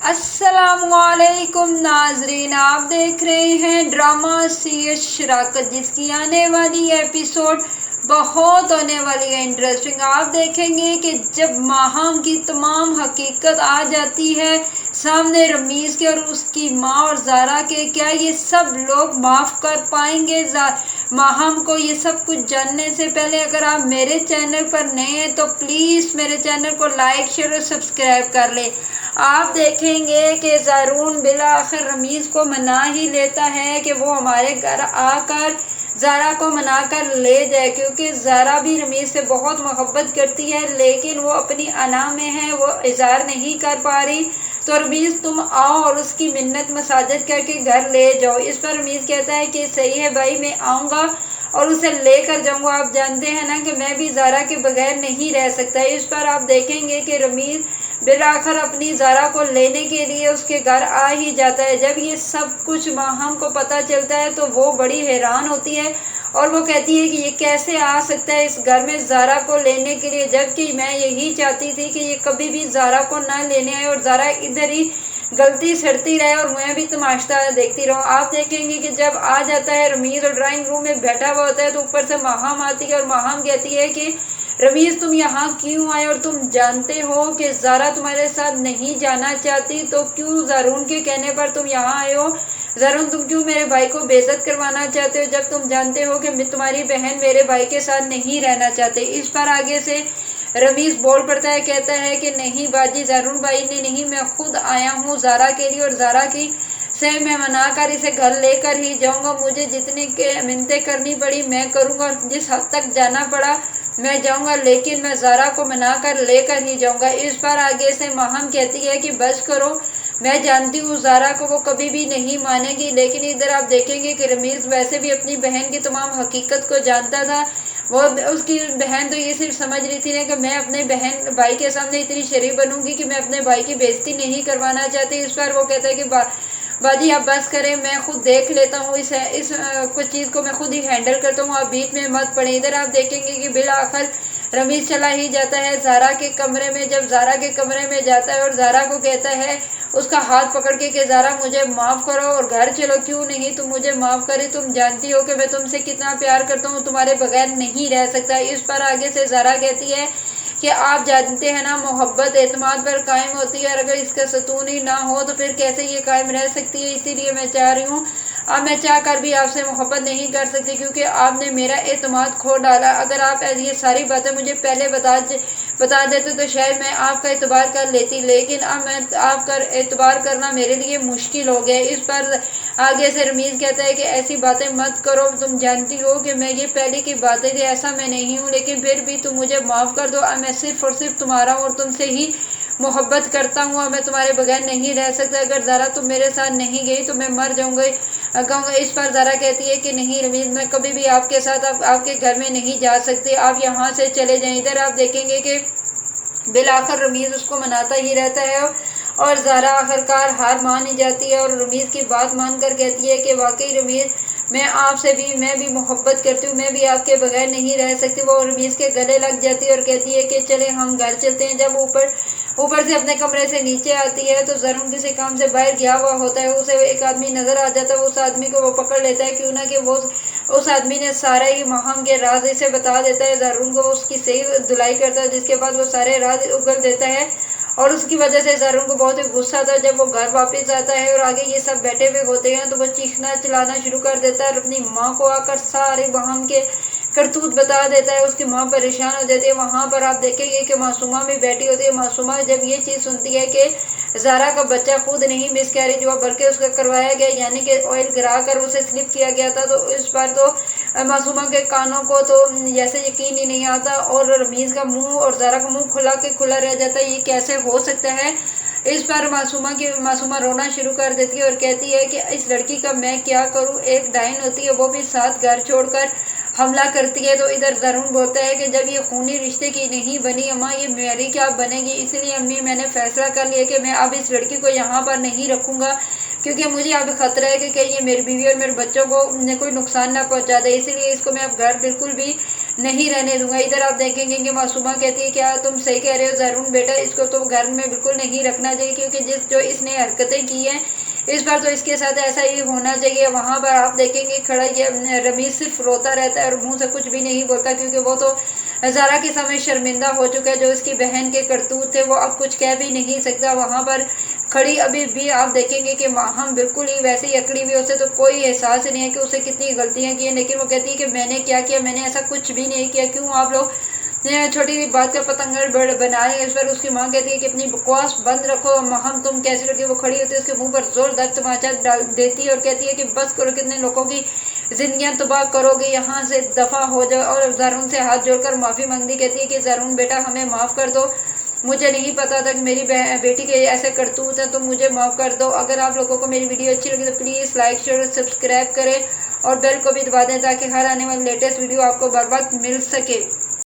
अस्सलाम वालेकुम नाजरीन, आप देख रहे हैं ड्रामा सीएस शराकत, जिसकी आने वाली एपिसोड बहुत होने वाली है इंटरेस्टिंग। आप देखेंगे कि जब माहम की तमाम हकीकत आ जाती है सामने रमीज़ के और उसकी माँ और ज़ारा के, क्या ये सब लोग माफ़ कर पाएंगे माहम को? ये सब कुछ जानने से पहले अगर आप मेरे चैनल पर नए हैं तो प्लीज़ मेरे चैनल को लाइक शेयर और सब्सक्राइब कर ले। आप देखेंगे कि ज़ारून बिला आखिर रमीज़ को मना ही लेता है कि वो हमारे घर आकर ज़ारा को मना कर ले जाए, क्योंकि ज़ारा भी रमीज़ से बहुत मोहब्बत करती है, लेकिन वो अपनी अना में है, वो इज़हार नहीं कर पा रही। तो रमीज़ तुम आओ और उसकी मिन्नत मसाजत करके घर ले जाओ। इस पर रमीज़ कहता है कि सही है भाई, मैं आऊँगा और उसे लेकर जाऊँगा। आप जानते हैं ना कि मैं भी ज़ारा के बगैर नहीं रह सकता। इस पर आप देखेंगे कि रमीज़ बिलाखिर अपनी ज़ारा को लेने के लिए उसके घर आ ही जाता है। जब ये सब कुछ माहम को पता चलता है तो वो बड़ी हैरान होती है और वो कहती है कि ये कैसे आ सकता है इस घर में ज़ारा को लेने के लिए, जबकि मैं यही चाहती थी कि ये कभी भी ज़ारा को ना लेने आए और ज़ारा इधर ही गलती सड़ती रहे और मैं भी तमाशा देखती रहूं। आप देखेंगे कि जब आ जाता है रमीज़ और ड्राइंग रूम में बैठा हुआ होता है तो ऊपर से माहम आती है और माहम कहती है कि रमीज़ तुम यहाँ क्यों आए और तुम जानते हो कि ज़ारा तुम्हारे साथ नहीं जाना चाहती, तो क्यों ज़ारून के कहने पर तुम यहाँ आए हो? ज़ारून तुम क्यों मेरे भाई को बेइज्जत करवाना चाहते हो जब तुम जानते हो कि तुम्हारी बहन मेरे भाई के साथ नहीं रहना चाहते? इस पर आगे से रमीज़ बोल पड़ता है, कहता है कि नहीं बाजी, ज़ारून भाई ने नहीं, मैं खुद आया हूँ ज़ारा के लिए और ज़ारा की से मैं मना कर इसे घर लेकर ही जाऊँगा। मुझे जितनी के मिन्नतें करनी पड़ी मैं करूँगा और जिस हद तक जाना पड़ा मैं जाऊँगा, लेकिन मैं ज़ारा को मना कर लेकर ही जाऊँगा। इस पर आगे से माहम कहती है कि बस करो, मैं जानती हूँ ज़ारा को वो कभी भी नहीं मानेगी। लेकिन इधर आप देखेंगे कि रमीज़ वैसे भी अपनी बहन की तमाम हकीकत को जानता था। वो उसकी बहन तो ये सिर्फ समझ रही थी ना कि मैं अपने बहन भाई के सामने इतनी शरीफ बनूंगी कि मैं अपने भाई की बेइज्जती नहीं करवाना चाहती। इस पर वो कहता है कि बाजी आप बस करें, मैं खुद देख लेता हूँ, इस कुछ चीज़ को मैं खुद ही हैंडल करता हूँ, आप बीच में मत पड़े। इधर आप देखेंगे कि बिल आखिर रमीज़ चला ही जाता है ज़ारा के कमरे में। जब ज़ारा के कमरे में जाता है और ज़ारा को कहता है उसका हाथ पकड़ के कि ज़ारा मुझे माफ़ करो और घर चलो। क्यों नहीं तुम मुझे माफ़ करे, तुम जानती हो कि मैं तुमसे कितना प्यार करता हूँ, तुम्हारे बगैर नहीं रह सकता। इस पर आगे से ज़ारा कहती है कि आप जानते हैं ना मोहब्बत एतमाद पर कायम होती है और अगर इसका सतून ही ना हो तो फिर कैसे ये कायम रह सकती है। इसीलिए मैं चाह रही हूँ, अब मैं चाह कर भी आपसे मोहब्बत नहीं कर सकती क्योंकि आपने मेरा एतमाद खो डाला। अगर आप ये सारी बातें मुझे पहले बता देते तो शायद मैं आपका एतबार कर लेती, लेकिन अब मैं आपका एतबार करना मेरे लिए मुश्किल हो गया। इस पर आगे से रमीज़ कहता है कि ऐसी बातें मत करो, तुम जानती हो कि मैं ये पहले की बातें थी, ऐसा मैं नहीं हूँ, लेकिन फिर भी तुम मुझे माफ़ कर दो। अब मैं सिर्फ और सिर्फ तुम्हारा और तुमसे ही मोहब्बत करता हूँ, मैं तुम्हारे बगैर नहीं रह सकता। अगर ज़ारा तुम मेरे साथ नहीं गई तो मैं मर जाऊँगा। इस पर ज़ारा कहती है कि नहीं रमीज़, मैं कभी भी आपके साथ आपके घर में नहीं जा सकती, आप यहाँ से चले जाएं। इधर आप देखेंगे कि बिल आखिर रमीज़ उसको मनाता ही रहता है और ज़ारा आखिरकार हार मान ही जाती है और रमीज़ की बात मानकर कहती है कि वाकई रमीज़ मैं भी मोहब्बत करती हूँ, मैं भी आपके बगैर नहीं रह सकती। वो रमीज़ के गले लग जाती है और कहती है कि चले हम घर चलते हैं। जब ऊपर से अपने कमरे से नीचे आती है तो ज़रून किसी काम से बाहर गया हुआ होता है, उसे एक आदमी नज़र आ जाता है। उस आदमी को वो पकड़ लेता है, क्यों ना कि वो उस आदमी ने सारा ही माहम के राज इसे बता देता है। ज़रून को उसकी सही धुलाई करता है, जिसके बाद वो सारे राज उगल देता है और उसकी वजह से ज़रून को बहुत ही गुस्सा था। जब वो घर वापस आता है और आगे ये सब बैठे हुए होते हैं तो वो चीखना चिल्लाना शुरू कर देता है और अपनी माँ को आकर सारे माहम के करतूत बता देता है। उसकी माँ परेशान हो जाती है। वहाँ पर आप देखेंगे कि मासूमा भी बैठी होती है। मासूमा जब ये चीज़ सुनती है कि ज़ारा का बच्चा खुद नहीं मिसकैरेज हुआ बल्कि उसका करवाया गया, यानी कि ऑयल गिरा कर उसे स्लिप किया गया था, तो इस पर तो मासूमा के कानों को तो जैसे यकीन ही नहीं आता और रमीज़ का मुंह और ज़ारा का मुंह खुला रह जाता है। ये कैसे हो सकता है? इस पर मासूमा रोना शुरू कर देती है और कहती है कि इस लड़की का मैं क्या करूं, एक डाइन होती है वो भी साथ घर छोड़कर हमला करती है। तो इधर ज़रून बोलता है कि जब ये खूनी रिश्ते की नहीं बनी अम्मा, ये मेरी क्या बनेगी, इसलिए अम्मी मैंने फैसला कर लिया कि मैं अब इस लड़की को यहाँ पर नहीं रखूँगा, क्योंकि मुझे अब खतरा है कि कहीं ये मेरी बीवी और मेरे बच्चों को कोई नुकसान ना पहुंचा दे, इसीलिए इसको मैं अब घर बिल्कुल भी नहीं रहने दूंगा। इधर आप देखेंगे कि मासूमा कहती है क्या तुम सही कह रहे हो ज़रून बेटा, इसको तो घर में बिल्कुल नहीं रखना चाहिए, क्योंकि जो इसने हरकतें की हैं इस बार तो इसके साथ ऐसा ही होना चाहिए। वहाँ पर आप देखेंगे खड़ा ये रमीज सिर्फ रोता रहता है और मुंह से कुछ भी नहीं बोलता, क्योंकि वो तो ज़ारा के समय शर्मिंदा हो चुका है। जो इसकी बहन के करतूत थे वो अब कुछ कह भी नहीं सकता। वहाँ पर खड़ी अभी भी आप देखेंगे कि हम बिल्कुल ही वैसे ही अकड़ी हुई, उसे तो कोई एहसास नहीं है कि उसे कितनी गलतियाँ की हैं, लेकिन वो कहती है कि मैंने क्या किया, मैंने ऐसा कुछ भी नहीं किया, क्यों आप लोग छोटी सी बात का पतंगड़ बना रहे हैं। इस पर उसकी माँ कहती है कि अपनी बकवास बंद रखो, हम तुम कैसी लड़की। वो खड़ी होती है, उसके मुंह पर जोरदार तमाचा डाल देती है और कहती है कि बस करो, कितने लोगों की जिंदगियां तबाह करोगे, यहाँ से दफ़ा हो जाओ। और ज़रून से हाथ जोड़कर माफ़ी मांगती, कहती है कि ज़रून बेटा हमें माफ़ कर दो, मुझे नहीं पता था कि मेरी बेटी के ऐसे करतूत हैं, तो मुझे माफ़ कर दो। अगर आप लोगों को मेरी वीडियो अच्छी लगी तो प्लीज़ लाइक शेयर और सब्सक्राइब करें और बेल को भी दबा दें ताकि हर आने वाली लेटेस्ट वीडियो आपको बर वक्त मिल सके।